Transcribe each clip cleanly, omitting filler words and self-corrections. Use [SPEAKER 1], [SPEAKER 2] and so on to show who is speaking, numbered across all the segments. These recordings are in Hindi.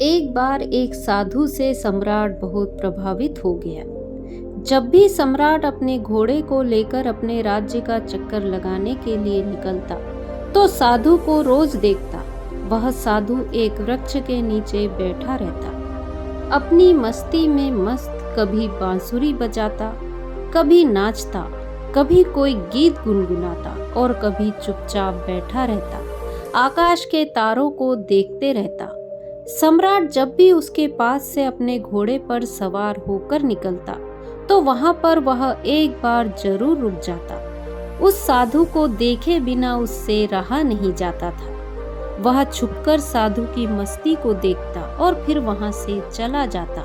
[SPEAKER 1] एक बार एक साधु से सम्राट बहुत प्रभावित हो गया। जब भी सम्राट अपने घोड़े को लेकर अपने राज्य का चक्कर लगाने के लिए निकलता, तो साधु को रोज देखता। वह साधु एक वृक्ष के नीचे बैठा रहता, अपनी मस्ती में मस्त, कभी बांसुरी बजाता, कभी नाचता, कभी कोई गीत गुनगुनाता और कभी चुपचाप बैठा रहता, आकाश के तारों को देखते रहता। सम्राट जब भी उसके पास से अपने घोड़े पर सवार होकर निकलता, तो वहां पर वह एक बार जरूर रुक जाता। उस साधु को देखे बिना उससे रहा नहीं जाता था। वह छुपकर साधु की मस्ती को देखता और फिर वहां से चला जाता।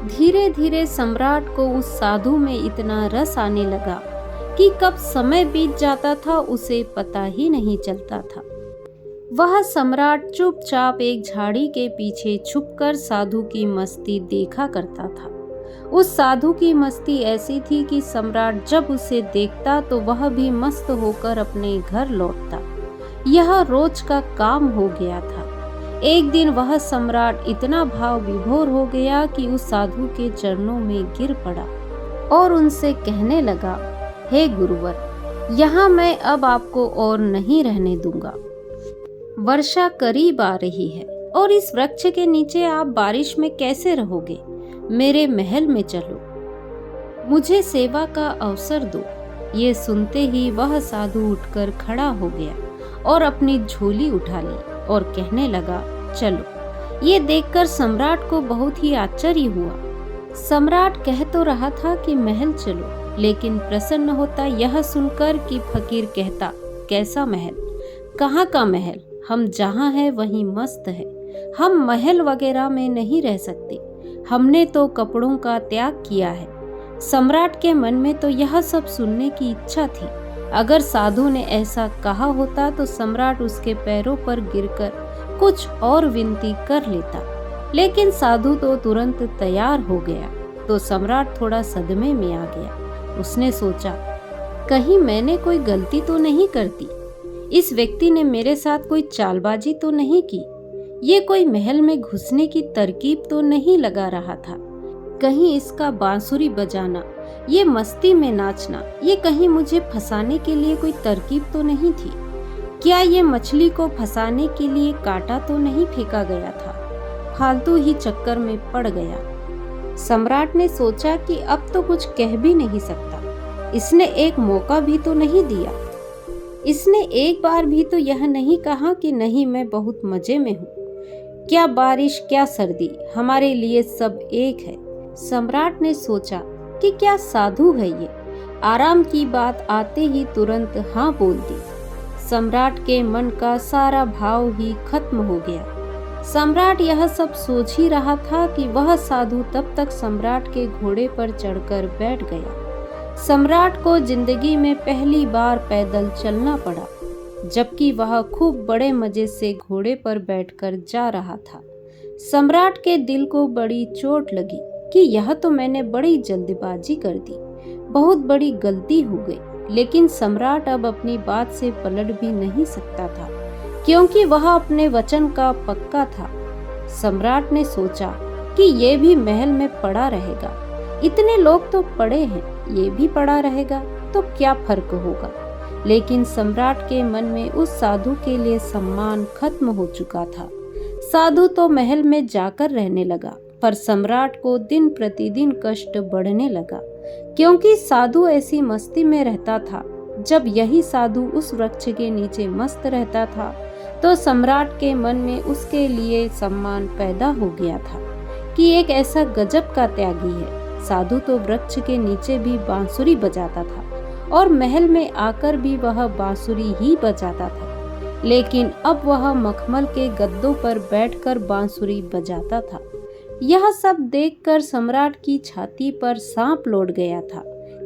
[SPEAKER 1] धीरे धीरे सम्राट को उस साधु में इतना रस आने लगा कि कब समय बीत जाता था उसे पता ही नहीं चलता था। वह सम्राट चुपचाप एक झाड़ी के पीछे छुपकर साधु की मस्ती देखा करता था। उस साधु की मस्ती ऐसी थी कि सम्राट जब उसे देखता तो वह भी मस्त होकर अपने घर लौटता। यह रोज का काम हो गया था। एक दिन वह सम्राट इतना भाव विभोर हो गया कि उस साधु के चरणों में गिर पड़ा और उनसे कहने लगा, हे गुरुवर, यहाँ मैं अब आपको और नहीं रहने दूंगा। वर्षा करीब आ रही है और इस वृक्ष के नीचे आप बारिश में कैसे रहोगे? मेरे महल में चलो, मुझे सेवा का अवसर दो। ये सुनते ही वह साधु उठकर खड़ा हो गया और अपनी झोली उठा ली और कहने लगा, चलो। ये देखकर सम्राट को बहुत ही आश्चर्य हुआ। सम्राट कह तो रहा था कि महल चलो, लेकिन प्रसन्न होता यह सुनकर कि फकीर कहता, कैसा महल? कहाँ का महल? हम जहाँ हैं वहीं मस्त है। हम महल वगैरह में नहीं रह सकते। हमने तो कपड़ों का त्याग किया है। सम्राट के मन में तो यह सब सुनने की इच्छा थी। अगर साधु ने ऐसा कहा होता तो सम्राट उसके पैरों पर गिरकर कुछ और विनती कर लेता, लेकिन साधु तो तुरंत तैयार हो गया। तो सम्राट थोड़ा सदमे में आ गया। उसने सोचा, कहीं मैंने कोई गलती तो नहीं कर दी? इस व्यक्ति ने मेरे साथ कोई चालबाजी तो नहीं की? ये कोई महल में घुसने की तरकीब तो नहीं लगा रहा था? कहीं इसका बांसुरी बजाना, ये मस्ती में नाचना, ये कहीं मुझे फंसाने के लिए कोई तरकीब तो नहीं थी? क्या ये मछली को फंसाने के लिए कांटा तो नहीं फेंका गया था? फालतू ही चक्कर में पड़ गया। सम्राट ने सोचा कि अब तो कुछ कह भी नहीं सकता। इसने एक मौका भी तो नहीं दिया। इसने एक बार भी तो यह नहीं कहा कि नहीं, मैं बहुत मजे में हूँ। क्या बारिश, क्या सर्दी, हमारे लिए सब एक है। सम्राट ने सोचा कि क्या साधु है ये। आराम की बात आते ही तुरंत हाँ बोल दी। सम्राट के मन का सारा भाव ही खत्म हो गया। सम्राट यह सब सोच ही रहा था कि वह साधु तब तक सम्राट के घोड़े पर चढ़कर बैठ गया। सम्राट को जिंदगी में पहली बार पैदल चलना पड़ा, जबकि वह खूब बड़े मजे से घोड़े पर बैठकर जा रहा था। सम्राट के दिल को बड़ी चोट लगी कि यह तो मैंने बड़ी जल्दबाजी कर दी, बहुत बड़ी गलती हो गई। लेकिन सम्राट अब अपनी बात से पलट भी नहीं सकता था, क्योंकि वह अपने वचन का पक्का था। सम्राट ने सोचा कि ये भी महल में पड़ा रहेगा। इतने लोग तो पड़े हैं, ये भी पड़ा रहेगा तो क्या फर्क होगा। लेकिन सम्राट के मन में उस साधु के लिए सम्मान खत्म हो चुका था। साधु तो महल में जाकर रहने लगा, पर सम्राट को दिन प्रतिदिन कष्ट बढ़ने लगा, क्योंकि साधु ऐसी मस्ती में रहता था। जब यही साधु उस वृक्ष के नीचे मस्त रहता था, तो सम्राट के मन में उसके लिए सम्मान पैदा हो गया था कि एक ऐसा गजब का त्यागी है। साधु तो वृक्ष के नीचे भी बांसुरी बजाता था और महल में आकर भी वह बांसुरी ही बजाता था, लेकिन अब वह मखमल के गद्दों पर बैठकर बांसुरी बजाता था। यह सब देखकर सम्राट की छाती पर सांप लौट गया था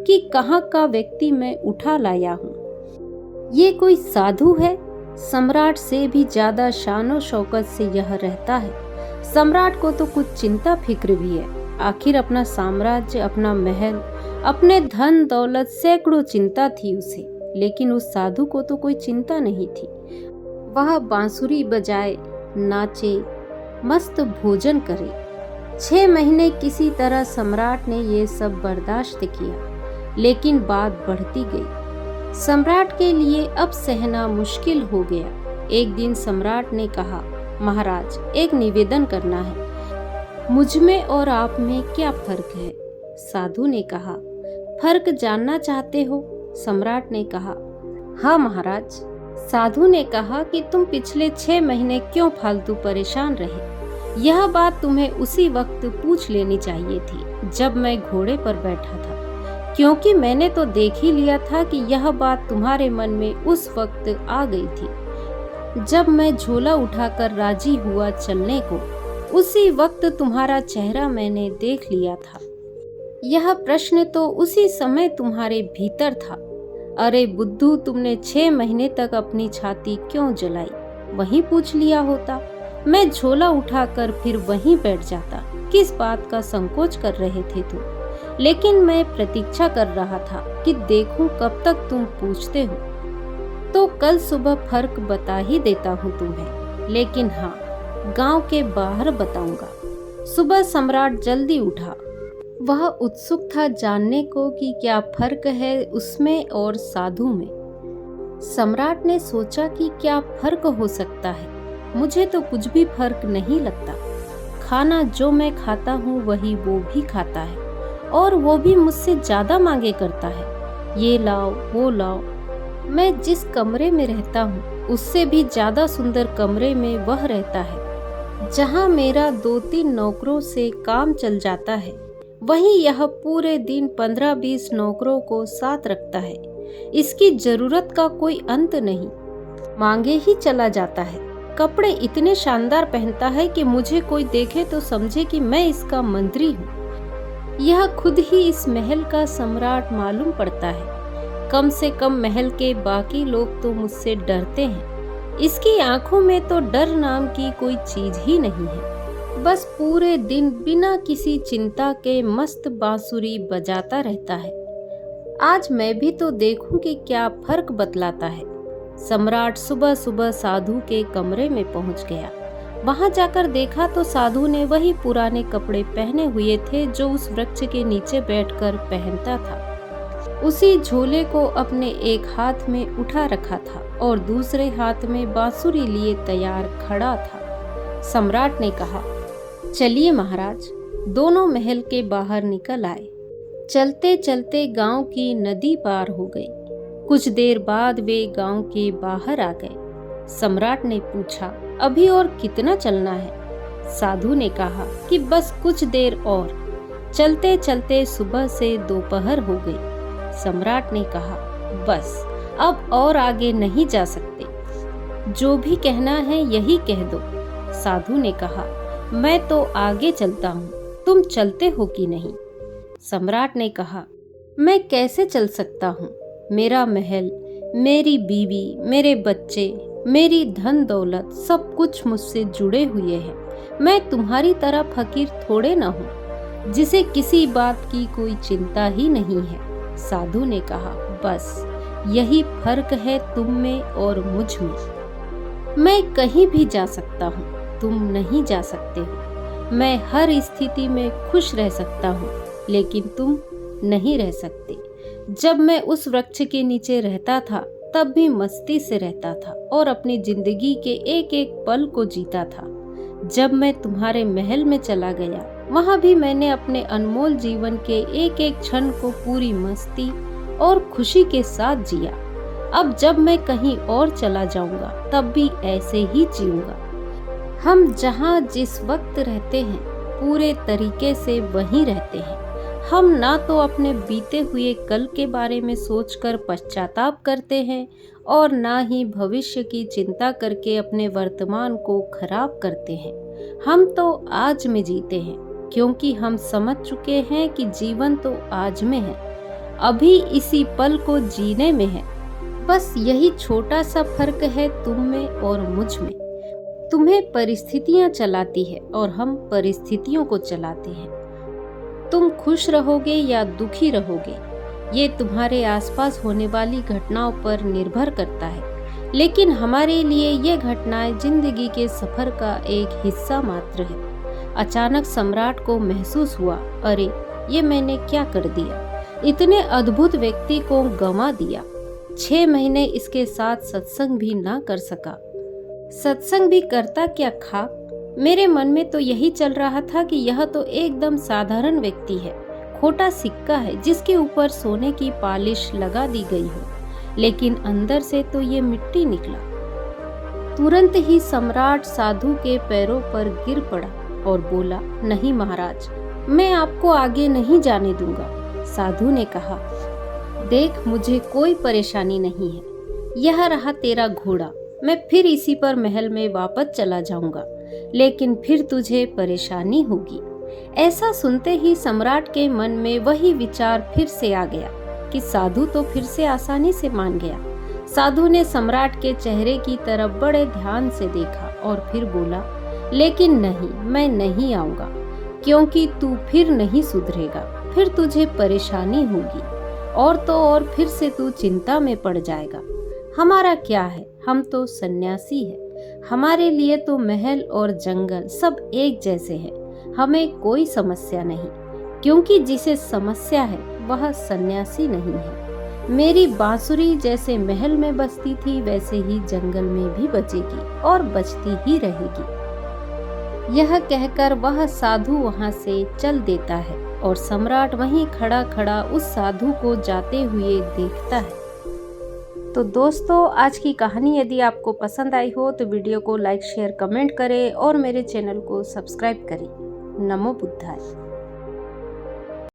[SPEAKER 1] कि कहाँ का व्यक्ति मैं उठा लाया हूँ। ये कोई साधु है? सम्राट से भी ज्यादा शानो शौकत से यह रहता है। सम्राट को तो कुछ चिंता फिक्र भी है। आखिर अपना साम्राज्य, अपना महल, अपने धन दौलत, सैकड़ों चिंता थी उसे, लेकिन उस साधु को तो कोई चिंता नहीं थी। वह बांसुरी बजाए, नाचे, मस्त भोजन करे। 6 महीने किसी तरह सम्राट ने ये सब बर्दाश्त किया, लेकिन बात बढ़ती गई। सम्राट के लिए अब सहना मुश्किल हो गया। एक दिन सम्राट ने कहा, महाराज, एक निवेदन करना है। मुझ में और आप में क्या फर्क है? साधु ने कहा, फर्क जानना चाहते हो? सम्राट ने कहा, हाँ महाराज। साधु ने कहा कि तुम पिछले 6 महीने क्यों फालतू परेशान रहे? यह बात तुम्हें उसी वक्त पूछ लेनी चाहिए थी जब मैं घोड़े पर बैठा था, क्योंकि मैंने तो देख ही लिया था कि यह बात तुम्हारे मन में उस वक्त आ गई थी जब मैं झोला उठाकर राजी हुआ चलने को। उसी वक्त तुम्हारा चेहरा मैंने देख लिया था। यह प्रश्न तो उसी समय तुम्हारे भीतर था। अरे बुद्धू, तुमने 6 महीने तक अपनी छाती क्यों जलाई? वहीं पूछ लिया होता, मैं झोला उठाकर फिर वहीं बैठ जाता। किस बात का संकोच कर रहे थे तुम? लेकिन मैं प्रतीक्षा कर रहा था कि देखूं कब तक तुम पूछते हो। तो कल सुबह फर्क बता ही देता हूँ तुम्हें, लेकिन हाँ, गांव के बाहर बताऊंगा। सुबह सम्राट जल्दी उठा। वह उत्सुक था जानने को कि क्या फर्क है उसमें और साधु में। सम्राट ने सोचा कि क्या फर्क हो सकता है। मुझे तो कुछ भी फर्क नहीं लगता। खाना जो मैं खाता हूँ वही वो भी खाता है, और वो भी मुझसे ज्यादा मांगे करता है। ये लाओ वो लाओ। मैं जिस कमरे में रहता हूँ उससे भी ज्यादा सुंदर कमरे में वह रहता है, जहाँ मेरा 2-3 नौकरों से काम चल जाता है। वहीं यह पूरे दिन 15-20 नौकरों को साथ रखता है। इसकी जरूरत का कोई अंत नहीं, मांगे ही चला जाता है। कपड़े इतने शानदार पहनता है कि मुझे कोई देखे तो समझे कि मैं इसका मंत्री हूँ। यह खुद ही इस महल का सम्राट मालूम पड़ता है। कम से कम महल के बाकी लोग तो मुझसे डरते हैं। इसकी आंखों में तो डर नाम की कोई चीज ही नहीं है। बस पूरे दिन बिना किसी चिंता के मस्त बांसुरी बजाता रहता है। आज मैं भी तो देखूं कि क्या फर्क बतलाता है। सम्राट सुबह सुबह साधु के कमरे में पहुंच गया। वहां जाकर देखा तो साधु ने वही पुराने कपड़े पहने हुए थे जो उस वृक्ष के नीचे बैठकर पहनता था। उसी झोले को अपने एक हाथ में उठा रखा था और दूसरे हाथ में बांसुरी लिए तैयार खड़ा था। सम्राट ने कहा, चलिए महाराज। दोनों महल के बाहर निकल आए। चलते चलते गांव की नदी पार हो गई। कुछ देर बाद वे गांव के बाहर आ गए। सम्राट ने पूछा, अभी और कितना चलना है? साधु ने कहा कि बस कुछ देर और। चलते चलते सुबह से दोपहर हो गई। सम्राट ने कहा, बस अब और आगे नहीं जा सकते। जो भी कहना है यही कह दो। साधु ने कहा, मैं तो आगे चलता हूँ, तुम चलते हो कि नहीं? सम्राट ने कहा, मैं कैसे चल सकता हूँ? मेरा महल, मेरी बीवी, मेरे बच्चे, मेरी धन दौलत सब कुछ मुझसे जुड़े हुए हैं। मैं तुम्हारी तरह फकीर थोड़े न हूँ जिसे किसी बात की कोई चिंता ही नहीं है। साधु ने कहा, बस यही फर्क है तुम में और मुझ में। मैं कहीं भी जा सकता हूँ, तुम नहीं जा सकते हो। मैं हर स्थिति में खुश रह सकता हूँ, लेकिन तुम नहीं रह सकते। जब मैं उस वृक्ष के नीचे रहता था तब भी मस्ती से रहता था और अपनी जिंदगी के एक एक पल को जीता था। जब मैं तुम्हारे महल में चला गया वहां भी मैंने अपने अनमोल जीवन के एक एक क्षण को पूरी मस्ती और खुशी के साथ जिया। अब जब मैं कहीं और चला जाऊंगा तब भी ऐसे ही जीऊंगा। हम जहां जिस वक्त रहते हैं पूरे तरीके से वहीं रहते हैं। हम ना तो अपने बीते हुए कल के बारे में सोचकर पश्चाताप करते हैं और ना ही भविष्य की चिंता करके अपने वर्तमान को खराब करते हैं। हम तो आज में जीते हैं, क्योंकि हम समझ चुके हैं कि जीवन तो आज में है, अभी इसी पल को जीने में है। बस यही छोटा सा फर्क है तुम में और मुझ में। तुम्हें परिस्थितियां चलाती है और हम परिस्थितियों को चलाते हैं। तुम खुश रहोगे या दुखी रहोगे ये तुम्हारे आसपास होने वाली घटनाओं पर निर्भर करता है। लेकिन हमारे लिए ये घटनाएं जिंदगी के सफर का एक हिस्सा मात्र है। अचानक सम्राट को महसूस हुआ, अरे ये मैंने क्या कर दिया, इतने अद्भुत व्यक्ति को गंवा दिया। 6 महीने इसके साथ सत्संग भी ना कर सका। सत्संग भी करता क्या खाक। मेरे मन में तो यही चल रहा था कि यह तो एकदम साधारण व्यक्ति है, खोटा सिक्का है जिसके ऊपर सोने की पॉलिश लगा दी गई हो, लेकिन अंदर से तो ये मिट्टी निकला। तुरंत ही सम्राट साधु के पैरों पर गिर पड़ा और बोला, नहीं महाराज, मैं आपको आगे नहीं जाने दूंगा। साधु ने कहा, देख मुझे कोई परेशानी नहीं है, यह रहा तेरा घोड़ा, मैं फिर इसी पर महल में वापस चला जाऊंगा, लेकिन फिर तुझे परेशानी होगी। ऐसा सुनते ही सम्राट के मन में वही विचार फिर से आ गया कि साधु तो फिर से आसानी से मान गया। साधु ने सम्राट के चेहरे की तरफ बड़े ध्यान से देखा और फिर बोला, लेकिन नहीं, मैं नहीं आऊंगा, क्योंकि तू फिर नहीं सुधरेगा, फिर तुझे परेशानी होगी और तो और फिर से तू चिंता में पड़ जाएगा। हमारा क्या है, हम तो सन्यासी हैं, हमारे लिए तो महल और जंगल सब एक जैसे हैं, हमें कोई समस्या नहीं, क्योंकि जिसे समस्या है वह सन्यासी नहीं है। मेरी बांसुरी जैसे महल में बसती थी वैसे ही जंगल में भी बचेगी और बचती ही रहेगी। यह कहकर वह साधु वहां से चल देता है और सम्राट वहीं खड़ा खड़ा उस साधु को जाते हुए देखता है। तो दोस्तों, आज की कहानी यदि आपको पसंद आई हो तो वीडियो को लाइक, शेयर, कमेंट करें और मेरे चैनल को सब्सक्राइब करें। नमो बुद्धाय।